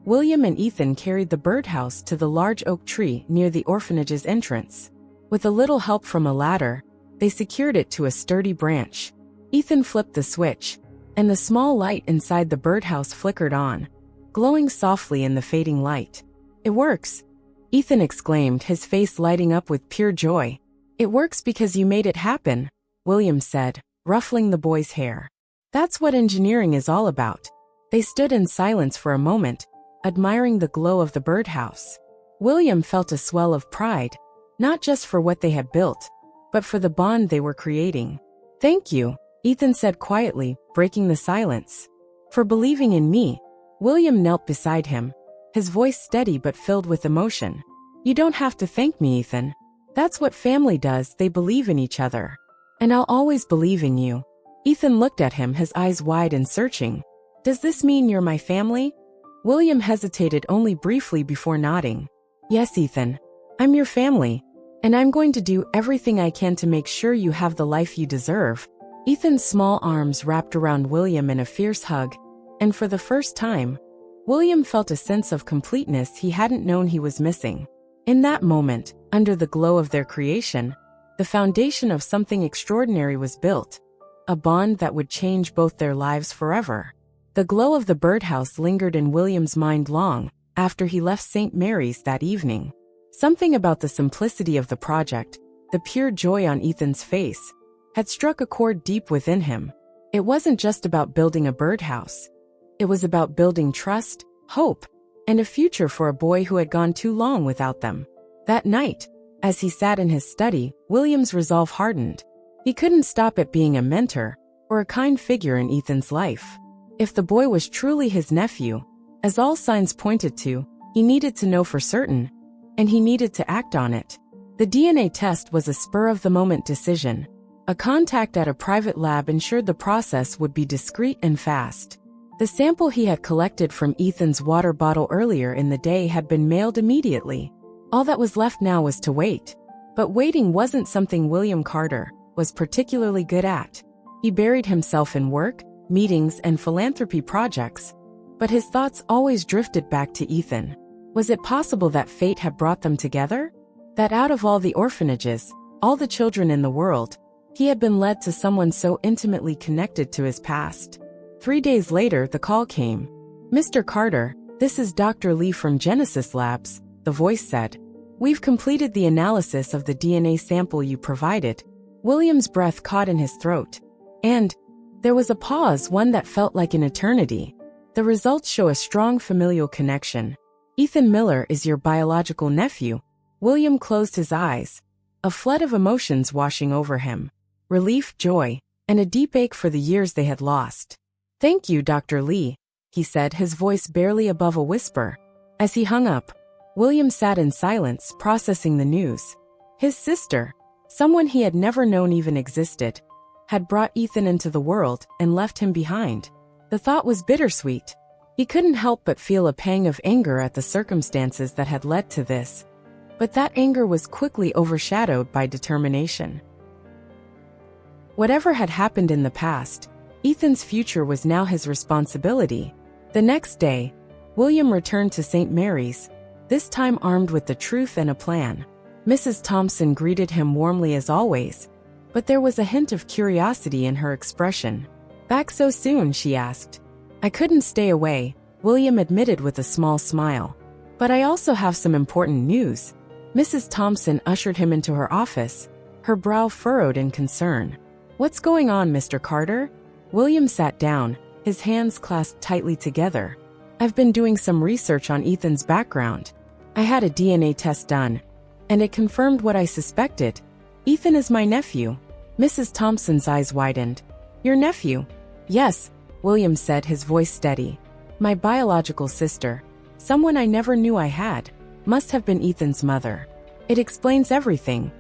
William and Ethan carried the birdhouse to the large oak tree near the orphanage's entrance. With a little help from a ladder, they secured it to a sturdy branch. Ethan flipped the switch, and the small light inside the birdhouse flickered on, glowing softly in the fading light. "It works," Ethan exclaimed, his face lighting up with pure joy. "It works because you made it happen," William said, ruffling the boy's hair. "That's what engineering is all about." They stood in silence for a moment, admiring the glow of the birdhouse. William felt a swell of pride, not just for what they had built, but for the bond they were creating. "Thank you," Ethan said quietly, breaking the silence. "For believing in me." William knelt beside him, his voice steady but filled with emotion. "You don't have to thank me, Ethan. That's what family does, they believe in each other. And I'll always believe in you." Ethan looked at him, his eyes wide and searching. "Does this mean you're my family?" William hesitated only briefly before nodding. "Yes, Ethan. I'm your family. And I'm going to do everything I can to make sure you have the life you deserve." Ethan's small arms wrapped around William in a fierce hug, and for the first time, William felt a sense of completeness he hadn't known he was missing. In that moment, under the glow of their creation, the foundation of something extraordinary was built, a bond that would change both their lives forever. The glow of the birdhouse lingered in William's mind long after he left St. Mary's that evening. Something about the simplicity of the project, the pure joy on Ethan's face, had struck a chord deep within him. It wasn't just about building a birdhouse. It was about building trust, hope, and a future for a boy who had gone too long without them. That night, as he sat in his study, William's resolve hardened. He couldn't stop at being a mentor or a kind figure in Ethan's life. If the boy was truly his nephew, as all signs pointed to, he needed to know for certain, and he needed to act on it. The DNA test was a spur-of-the-moment decision. A contact at a private lab ensured the process would be discreet and fast. The sample he had collected from Ethan's water bottle earlier in the day had been mailed immediately. All that was left now was to wait. But waiting wasn't something William Carter was particularly good at. He buried himself in work, meetings, and philanthropy projects, but his thoughts always drifted back to Ethan. Was it possible that fate had brought them together? That out of all the orphanages, all the children in the world, he had been led to someone so intimately connected to his past? 3 days later, the call came. "Mr. Carter, this is Dr. Lee from Genesis Labs," the voice said. "We've completed the analysis of the DNA sample you provided." William's breath caught in his throat. And there was a pause, one that felt like an eternity. "The results show a strong familial connection. Ethan Miller is your biological nephew." William closed his eyes, a flood of emotions washing over him. Relief, joy, and a deep ache for the years they had lost. "Thank you, Dr. Lee," he said, his voice barely above a whisper. As he hung up, William sat in silence, processing the news. His sister, someone he had never known even existed, had brought Ethan into the world and left him behind. The thought was bittersweet. He couldn't help but feel a pang of anger at the circumstances that had led to this. But that anger was quickly overshadowed by determination. Whatever had happened in the past, Ethan's future was now his responsibility. The next day, William returned to St. Mary's, this time armed with the truth and a plan. Mrs. Thompson greeted him warmly as always, but there was a hint of curiosity in her expression. "Back so soon?" she asked. "I couldn't stay away," William admitted with a small smile. "But I also have some important news." Mrs. Thompson ushered him into her office, her brow furrowed in concern. "What's going on, Mr. Carter?" William sat down, his hands clasped tightly together. "I've been doing some research on Ethan's background. I had a DNA test done, and it confirmed what I suspected. Ethan is my nephew." Mrs. Thompson's eyes widened. "Your nephew?" "Yes," William said, his voice steady. "My biological sister, someone I never knew I had, must have been Ethan's mother. It explains everything.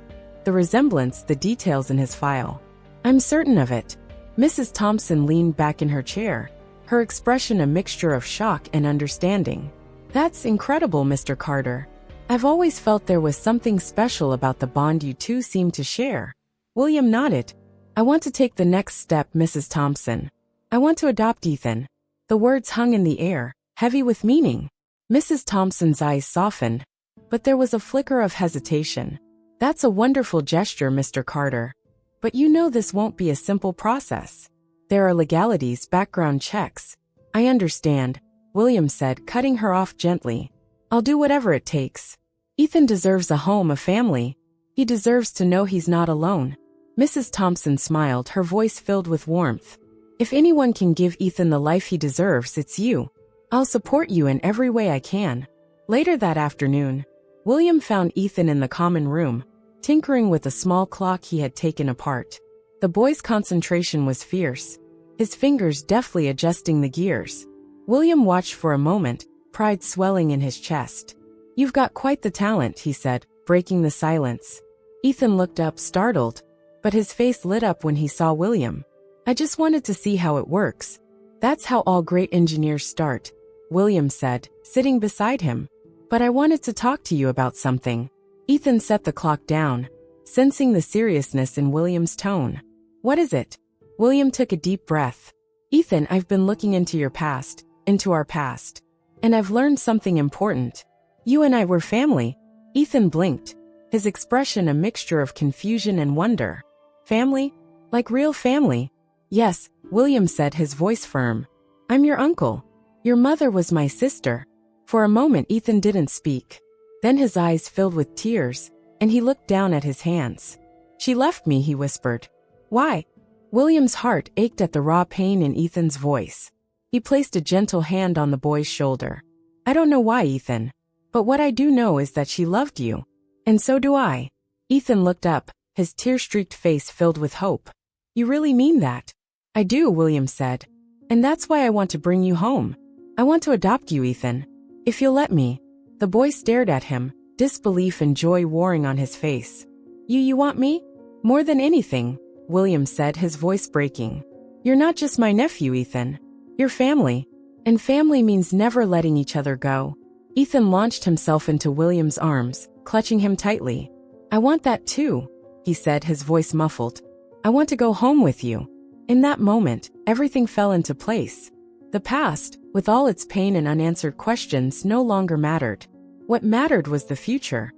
The resemblance, the details in his file. I'm certain of it." Mrs. Thompson leaned back in her chair, her expression a mixture of shock and understanding. "That's incredible, Mr. Carter. I've always felt there was something special about the bond you two seem to share." William nodded. "I want to take the next step, Mrs. Thompson. I want to adopt Ethan." The words hung in the air, heavy with meaning. Mrs. Thompson's eyes softened, but there was a flicker of hesitation. "That's a wonderful gesture, Mr. Carter. But you know this won't be a simple process. There are legalities, background checks." "I understand," William said, cutting her off gently. "I'll do whatever it takes. Ethan deserves a home, a family. He deserves to know he's not alone." Mrs. Thompson smiled, her voice filled with warmth. "If anyone can give Ethan the life he deserves, it's you. I'll support you in every way I can." Later that afternoon, William found Ethan in the common room, tinkering with a small clock he had taken apart. The boy's concentration was fierce, his fingers deftly adjusting the gears. William watched for a moment, pride swelling in his chest. "You've got quite the talent," he said, breaking the silence. Ethan looked up, startled, but his face lit up when he saw William. "I just wanted to see how it works. That's how all great engineers start," William said, sitting beside him. "But I wanted to talk to you about something." Ethan set the clock down, sensing the seriousness in William's tone. "What is it?" William took a deep breath. "Ethan, I've been looking into your past, into our past. And I've learned something important. You and I were family." Ethan blinked, his expression a mixture of confusion and wonder. "Family? Like real family?" "Yes," William said, his voice firm. "I'm your uncle. Your mother was my sister. For a moment Ethan didn't speak. Then his eyes filled with tears, and he looked down at his hands. "She left me," he whispered. "Why?" William's heart ached at the raw pain in Ethan's voice. He placed a gentle hand on the boy's shoulder. "I don't know why, Ethan. But what I do know is that she loved you. And so do I." Ethan looked up, his tear-streaked face filled with hope. "You really mean that?" "I do," William said. "And that's why I want to bring you home. I want to adopt you, Ethan. If you'll let me." The boy stared at him, disbelief and joy warring on his face. You want me?" "More than anything," William said, his voice breaking. "You're not just my nephew, Ethan. You're family. And family means never letting each other go." Ethan launched himself into William's arms, clutching him tightly. "I want that too," he said, his voice muffled. "I want to go home with you." In that moment, everything fell into place. The past, with all its pain and unanswered questions, no longer mattered. What mattered was the future.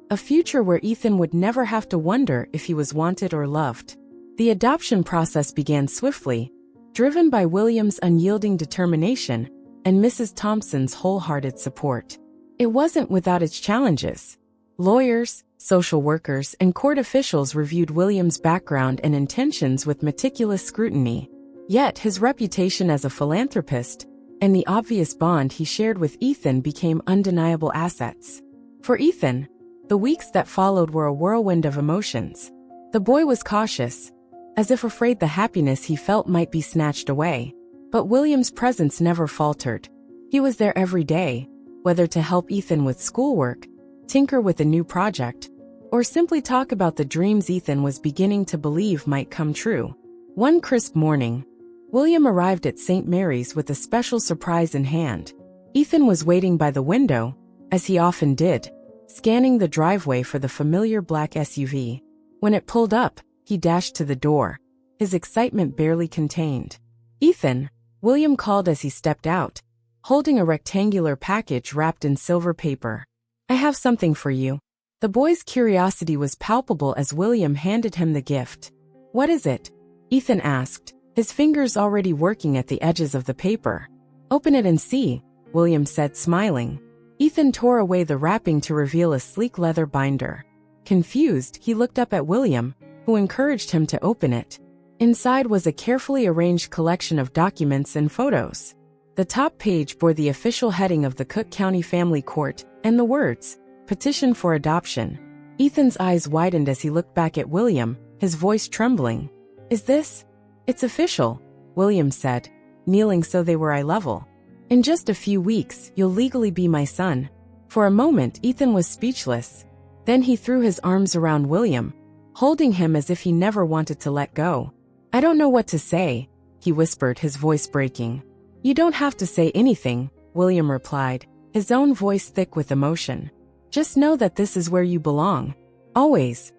A future where Ethan would never have to wonder if he was wanted or loved. The adoption process began swiftly, driven by William's unyielding determination and Mrs. Thompson's wholehearted support. It wasn't without its challenges. Lawyers, social workers, and court officials reviewed William's background and intentions with meticulous scrutiny. Yet his reputation as a philanthropist and the obvious bond he shared with Ethan became undeniable assets. For Ethan, the weeks that followed were a whirlwind of emotions. The boy was cautious, as if afraid the happiness he felt might be snatched away. But William's presence never faltered. He was there every day, whether to help Ethan with schoolwork, tinker with a new project, or simply talk about the dreams Ethan was beginning to believe might come true. One crisp morning, William arrived at St. Mary's with a special surprise in hand. Ethan was waiting by the window, as he often did, scanning the driveway for the familiar black SUV. When it pulled up, he dashed to the door, his excitement barely contained. "Ethan," William called as he stepped out, holding a rectangular package wrapped in silver paper. "I have something for you." The boy's curiosity was palpable as William handed him the gift. "What is it?" Ethan asked, his fingers already working at the edges of the paper. "Open it and see," William said, smiling. Ethan tore away the wrapping to reveal a sleek leather binder. Confused, he looked up at William, who encouraged him to open it. Inside was a carefully arranged collection of documents and photos. The top page bore the official heading of the Cook County Family Court and the words, "Petition for Adoption." Ethan's eyes widened as he looked back at William, his voice trembling. "Is this?" "It's official," William said, kneeling so they were eye level. "In just a few weeks, you'll legally be my son." For a moment, Ethan was speechless. Then he threw his arms around William, holding him as if he never wanted to let go. "I don't know what to say," he whispered, his voice breaking. "You don't have to say anything," William replied, his own voice thick with emotion. "Just know that this is where you belong. Always."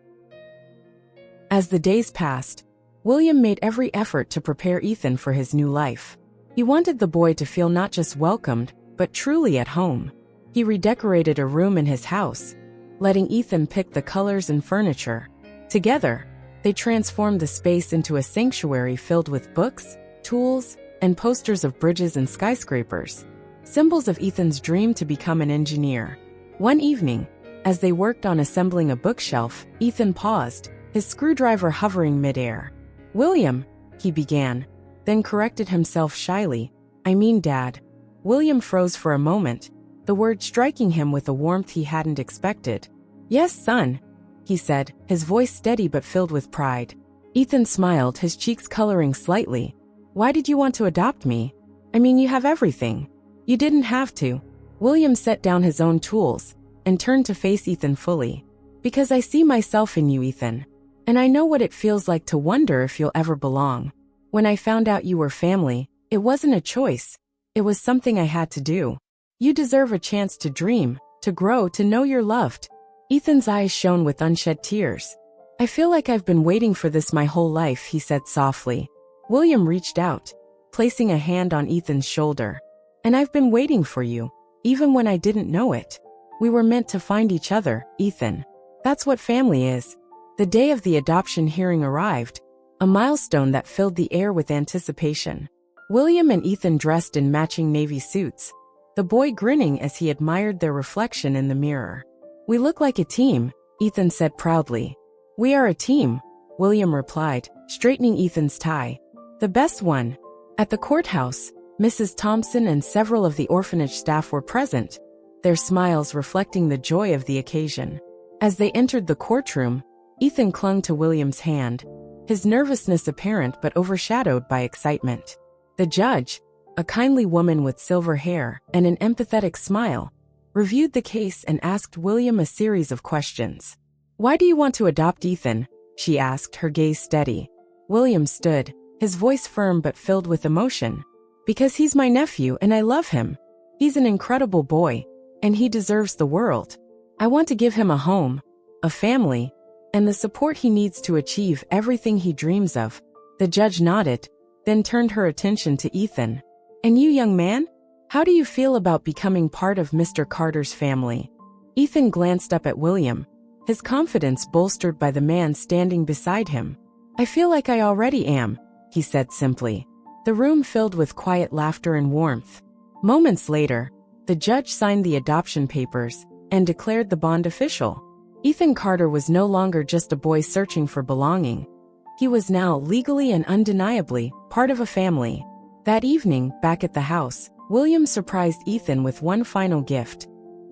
As the days passed, William made every effort to prepare Ethan for his new life. He wanted the boy to feel not just welcomed, but truly at home. He redecorated a room in his house, letting Ethan pick the colors and furniture. Together, they transformed the space into a sanctuary filled with books, tools, and posters of bridges and skyscrapers, symbols of Ethan's dream to become an engineer. One evening, as they worked on assembling a bookshelf, Ethan paused, his screwdriver hovering midair. "William," he began, then corrected himself shyly. "I mean, Dad." William froze for a moment, the word striking him with a warmth he hadn't expected. "Yes, son," he said, his voice steady but filled with pride. Ethan smiled, his cheeks coloring slightly. "Why did you want to adopt me? I mean, you have everything." "You didn't have to." William set down his own tools and turned to face Ethan fully. "Because I see myself in you, Ethan. And I know what it feels like to wonder if you'll ever belong. When I found out you were family, it wasn't a choice. It was something I had to do. You deserve a chance to dream, to grow, to know you're loved." Ethan's eyes shone with unshed tears. "I feel like I've been waiting for this my whole life," he said softly. William reached out, placing a hand on Ethan's shoulder. "And I've been waiting for you, even when I didn't know it. We were meant to find each other, Ethan. That's what family is." The day of the adoption hearing arrived, a milestone that filled the air with anticipation. William and Ethan dressed in matching navy suits, the boy grinning as he admired their reflection in the mirror. "We look like a team," Ethan said proudly. "We are a team," William replied, straightening Ethan's tie. "The best one." At the courthouse, Mrs. Thompson and several of the orphanage staff were present, their smiles reflecting the joy of the occasion. As they entered the courtroom, Ethan clung to William's hand, his nervousness apparent but overshadowed by excitement. The judge, a kindly woman with silver hair and an empathetic smile, reviewed the case and asked William a series of questions. "Why do you want to adopt Ethan?" she asked, her gaze steady. William stood, his voice firm but filled with emotion. "Because he's my nephew and I love him. He's an incredible boy, and he deserves the world. I want to give him a home, a family, and the support he needs to achieve everything he dreams of." The judge nodded, then turned her attention to Ethan. "And you, young man? How do you feel about becoming part of Mr. Carter's family?" Ethan glanced up at William, his confidence bolstered by the man standing beside him. "I feel like I already am," he said simply. The room filled with quiet laughter and warmth. Moments later, the judge signed the adoption papers and declared the bond official. Ethan Carter was no longer just a boy searching for belonging. He was now legally and undeniably part of a family. That evening, back at the house, William surprised Ethan with one final gift: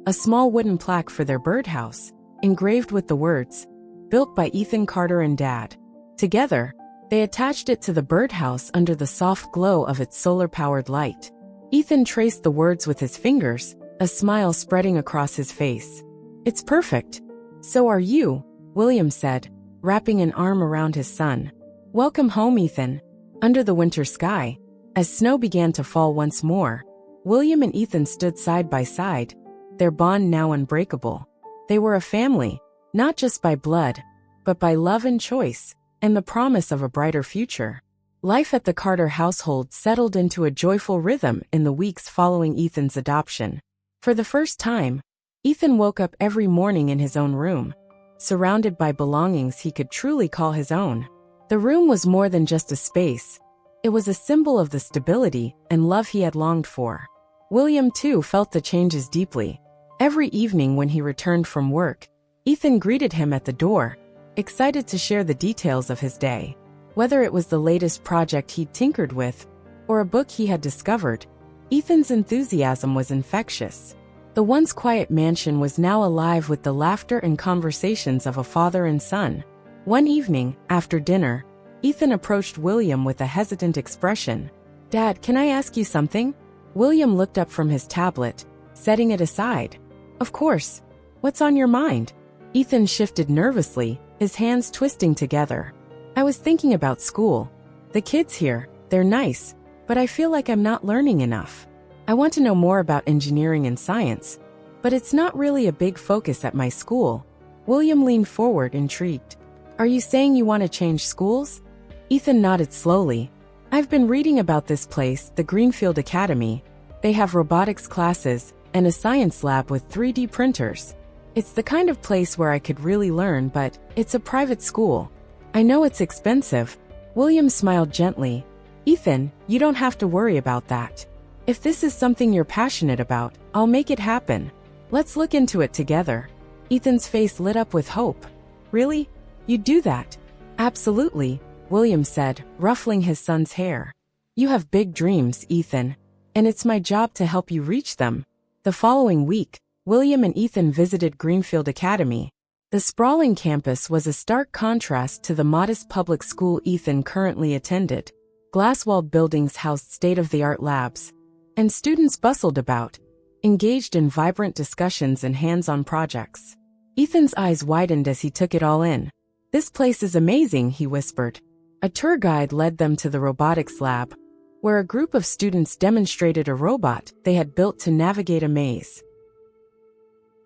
a small wooden plaque for their birdhouse, engraved with the words, "Built by Ethan Carter and Dad." Together, they attached it to the birdhouse under the soft glow of its solar-powered light. Ethan traced the words with his fingers, a smile spreading across his face. "It's perfect. So are you," William said, wrapping an arm around his son. "Welcome home, Ethan." Under the winter sky, as snow began to fall once more, William and Ethan stood side by side, their bond now unbreakable. They were a family, not just by blood, but by love and choice, and the promise of a brighter future. Life at the Carter household settled into a joyful rhythm in the weeks following Ethan's adoption. For the first time, Ethan woke up every morning in his own room, surrounded by belongings he could truly call his own. The room was more than just a space. It was a symbol of the stability and love he had longed for. William, too, felt the changes deeply. Every evening when he returned from work, Ethan greeted him at the door, excited to share the details of his day. Whether it was the latest project he'd tinkered with, or a book he had discovered, Ethan's enthusiasm was infectious. The once quiet mansion was now alive with the laughter and conversations of a father and son. One evening, after dinner, Ethan approached William with a hesitant expression. "Dad, can I ask you something?" William looked up from his tablet, setting it aside. "Of course. What's on your mind?" Ethan shifted nervously, his hands twisting together. "I was thinking about school. The kids here, they're nice, but I feel like I'm not learning enough. I want to know more about engineering and science, but it's not really a big focus at my school." William leaned forward, intrigued. "Are you saying you want to change schools?" Ethan nodded slowly. "I've been reading about this place, the Greenfield Academy. They have robotics classes and a science lab with 3D printers. It's the kind of place where I could really learn, but it's a private school. I know it's expensive." William smiled gently. "Ethan, you don't have to worry about that. If this is something you're passionate about, I'll make it happen. Let's look into it together." Ethan's face lit up with hope. "Really? You'd do that?" "Absolutely," William said, ruffling his son's hair. "You have big dreams, Ethan, and it's my job to help you reach them." The following week, William and Ethan visited Greenfield Academy. The sprawling campus was a stark contrast to the modest public school Ethan currently attended. Glass-walled buildings housed state-of-the-art labs, and students bustled about, engaged in vibrant discussions and hands-on projects. Ethan's eyes widened as he took it all in. "This place is amazing," he whispered. A tour guide led them to the robotics lab, where a group of students demonstrated a robot they had built to navigate a maze.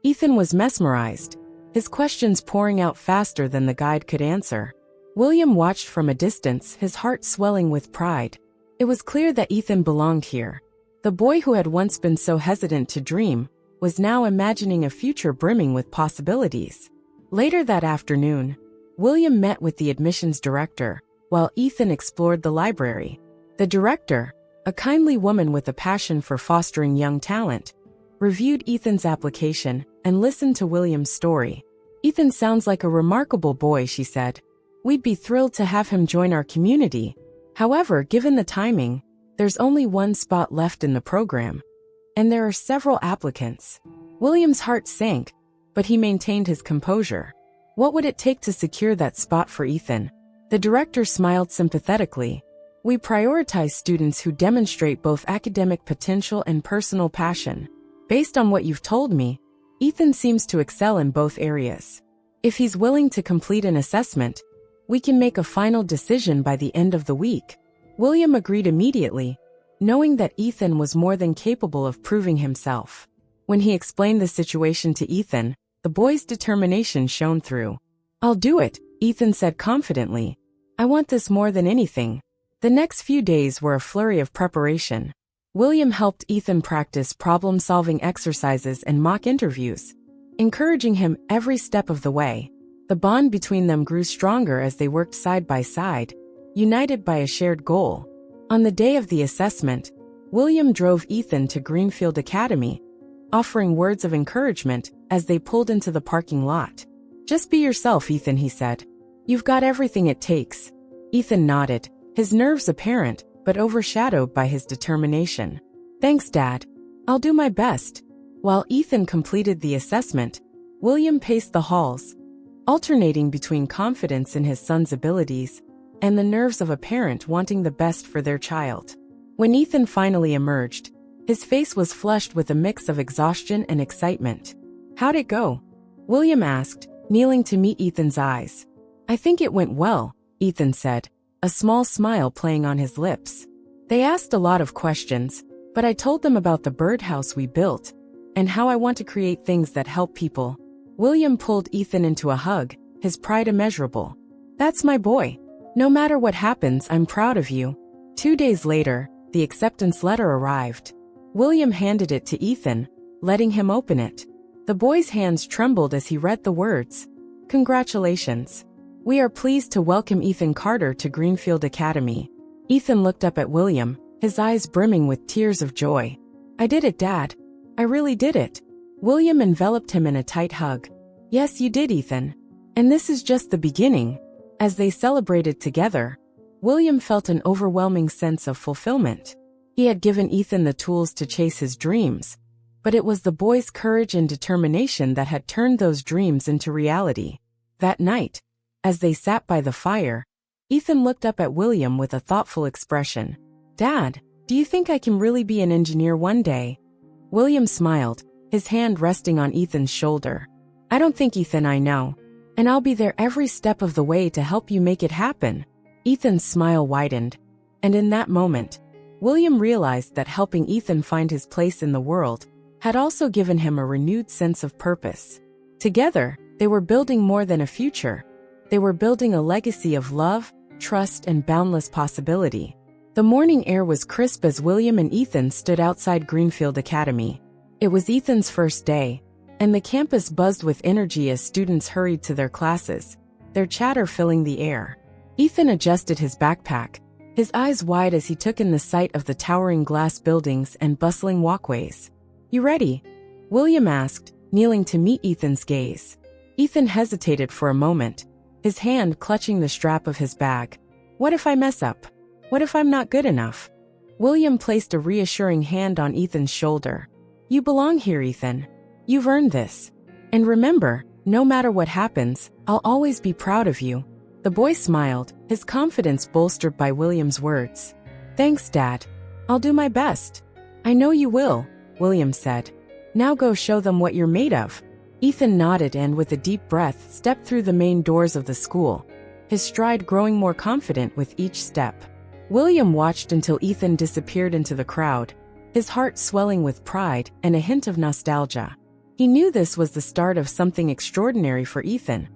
Ethan was mesmerized, his questions pouring out faster than the guide could answer. William watched from a distance, his heart swelling with pride. It was clear that Ethan belonged here. The boy who had once been so hesitant to dream was now imagining a future brimming with possibilities. Later that afternoon, William met with the admissions director, while Ethan explored the library. The director, a kindly woman with a passion for fostering young talent, reviewed Ethan's application and listened to William's story. "Ethan sounds like a remarkable boy," she said. "We'd be thrilled to have him join our community. However, given the timing, there's only one spot left in the program, and there are several applicants." William's heart sank, but he maintained his composure. What would it take to secure that spot for Ethan? The director smiled sympathetically. "We prioritize students who demonstrate both academic potential and personal passion. Based on what you've told me, Ethan seems to excel in both areas. If he's willing to complete an assessment, we can make a final decision by the end of the week." William agreed immediately, knowing that Ethan was more than capable of proving himself. When he explained the situation to Ethan, the boy's determination shone through. "I'll do it," Ethan said confidently. "I want this more than anything." The next few days were a flurry of preparation. William helped Ethan practice problem-solving exercises and mock interviews, encouraging him every step of the way. The bond between them grew stronger as they worked side by side, united by a shared goal. On the day of the assessment, William drove Ethan to Greenfield Academy, offering words of encouragement as they pulled into the parking lot. "Just be yourself, Ethan," he said. "You've got everything it takes." Ethan nodded, his nerves apparent, but overshadowed by his determination. "Thanks, Dad. I'll do my best." While Ethan completed the assessment, William paced the halls, alternating between confidence in his son's abilities and the nerves of a parent wanting the best for their child. When Ethan finally emerged, his face was flushed with a mix of exhaustion and excitement. "How'd it go?" William asked, kneeling to meet Ethan's eyes. "I think it went well," Ethan said, a small smile playing on his lips. "They asked a lot of questions, but I told them about the birdhouse we built and how I want to create things that help people." William pulled Ethan into a hug, his pride immeasurable. "That's my boy. No matter what happens, I'm proud of you." 2 days later, the acceptance letter arrived. William handed it to Ethan, letting him open it. The boy's hands trembled as he read the words. "Congratulations. We are pleased to welcome Ethan Carter to Greenfield Academy." Ethan looked up at William, his eyes brimming with tears of joy. "I did it, Dad. I really did it." William enveloped him in a tight hug. "Yes, you did, Ethan. And this is just the beginning." As they celebrated together, William felt an overwhelming sense of fulfillment. He had given Ethan the tools to chase his dreams, but it was the boy's courage and determination that had turned those dreams into reality. That night, as they sat by the fire, Ethan looked up at William with a thoughtful expression. "Dad, do you think I can really be an engineer one day?" William smiled, his hand resting on Ethan's shoulder. "I don't think, Ethan, I know. And I'll be there every step of the way to help you make it happen." Ethan's smile widened, and in that moment, William realized that helping Ethan find his place in the world had also given him a renewed sense of purpose. Together, they were building more than a future. They were building a legacy of love, trust, and boundless possibility. The morning air was crisp as William and Ethan stood outside Greenfield Academy. It was Ethan's first day, and the campus buzzed with energy as students hurried to their classes, their chatter filling the air. Ethan adjusted his backpack, his eyes wide as he took in the sight of the towering glass buildings and bustling walkways. "You ready?" William asked, kneeling to meet Ethan's gaze. Ethan hesitated for a moment, his hand clutching the strap of his bag. "What if I mess up? What if I'm not good enough?" William placed a reassuring hand on Ethan's shoulder. "You belong here, Ethan. You've earned this. And remember, no matter what happens, I'll always be proud of you." The boy smiled, his confidence bolstered by William's words. "Thanks, Dad. I'll do my best." "I know you will," William said. "Now go show them what you're made of." Ethan nodded and, with a deep breath, stepped through the main doors of the school, his stride growing more confident with each step. William watched until Ethan disappeared into the crowd, his heart swelling with pride and a hint of nostalgia. He knew this was the start of something extraordinary for Ethan,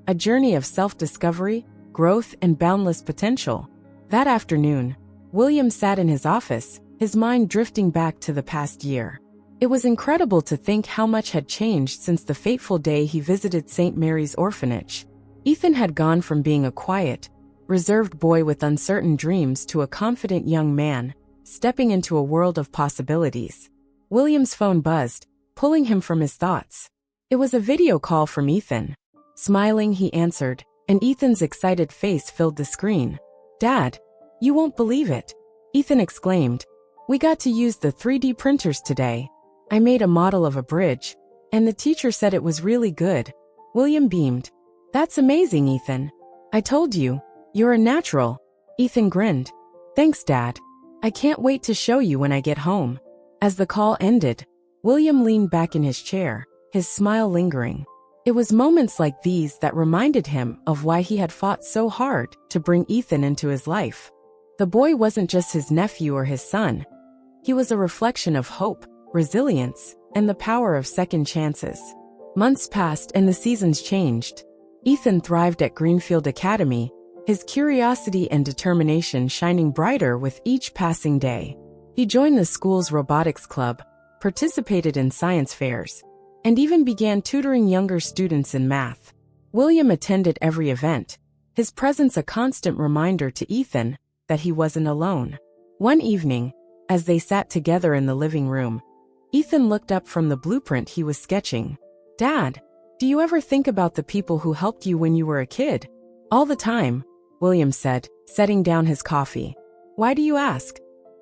a journey of self-discovery, growth, and boundless potential. That afternoon, William sat in his office, his mind drifting back to the past year. It was incredible to think how much had changed since the fateful day he visited St. Mary's Orphanage. Ethan had gone from being a quiet, reserved boy with uncertain dreams to a confident young man, stepping into a world of possibilities. William's phone buzzed, pulling him from his thoughts. It was a video call from Ethan. Smiling, he answered, and Ethan's excited face filled the screen. "Dad, you won't believe it," Ethan exclaimed. "We got to use the 3D printers today. I made a model of a bridge, and the teacher said it was really good." William beamed. "That's amazing, Ethan. I told you, you're a natural." Ethan grinned. "Thanks, Dad. I can't wait to show you when I get home." As the call ended, William leaned back in his chair, his smile lingering. It was moments like these that reminded him of why he had fought so hard to bring Ethan into his life. The boy wasn't just his nephew or his son. He was a reflection of hope, resilience, and the power of second chances. Months passed and the seasons changed. Ethan thrived at Greenfield Academy, his curiosity and determination shining brighter with each passing day. He joined the school's robotics club, participated in science fairs, and even began tutoring younger students in math. William attended every event, his presence a constant reminder to Ethan that he wasn't alone. One evening, as they sat together in the living room, Ethan looked up from the blueprint he was sketching. "Dad, do you ever think about the people who helped you when you were a kid?" "All the time," William said, setting down his coffee. "Why do you ask?"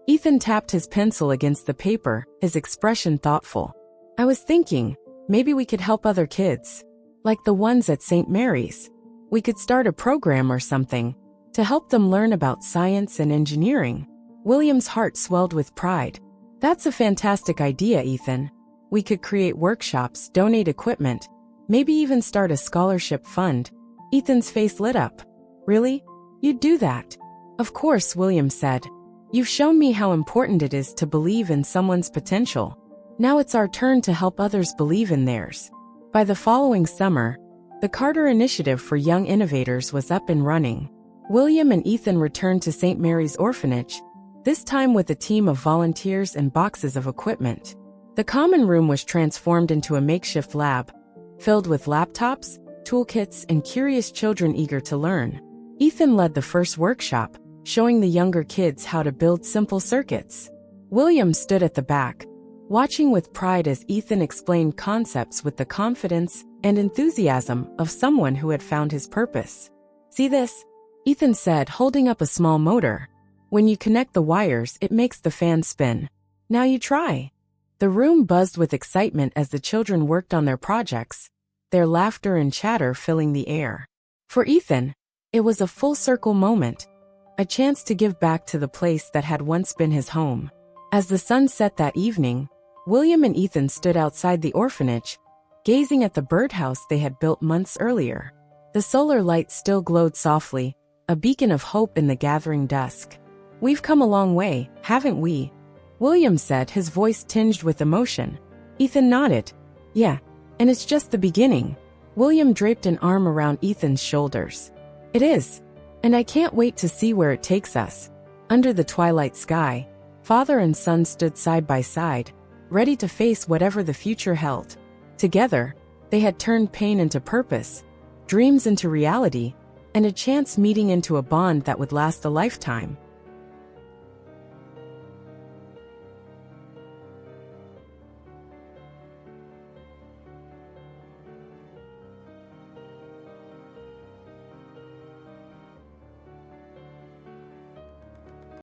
Ethan tapped his pencil against the paper, his expression thoughtful. "I was thinking, maybe we could help other kids, like the ones at St. Mary's. We could start a program or something to help them learn about science and engineering." William's heart swelled with pride. "That's a fantastic idea, Ethan. We could create workshops, donate equipment, maybe even start a scholarship fund." Ethan's face lit up. "Really? You'd do that?" "Of course," William said. "You've shown me how important it is to believe in someone's potential. Now it's our turn to help others believe in theirs." By the following summer, the Carter Initiative for Young Innovators was up and running. William and Ethan returned to St. Mary's Orphanage, this time with a team of volunteers and boxes of equipment. The common room was transformed into a makeshift lab, filled with laptops, toolkits, and curious children eager to learn. Ethan led the first workshop, showing the younger kids how to build simple circuits. William stood at the back, watching with pride as Ethan explained concepts with the confidence and enthusiasm of someone who had found his purpose. "See this?" Ethan said, holding up a small motor. "When you connect the wires, it makes the fan spin. Now you try." The room buzzed with excitement as the children worked on their projects, their laughter and chatter filling the air. For Ethan, it was a full-circle moment, a chance to give back to the place that had once been his home. As the sun set that evening, William and Ethan stood outside the orphanage, gazing at the birdhouse they had built months earlier. The solar light still glowed softly, a beacon of hope in the gathering dusk. "We've come a long way, haven't we?" William said, his voice tinged with emotion. Ethan nodded. "Yeah, and it's just the beginning." William draped an arm around Ethan's shoulders. "It is, and I can't wait to see where it takes us." Under the twilight sky, father and son stood side by side, ready to face whatever the future held. Together, they had turned pain into purpose, dreams into reality, and a chance meeting into a bond that would last a lifetime.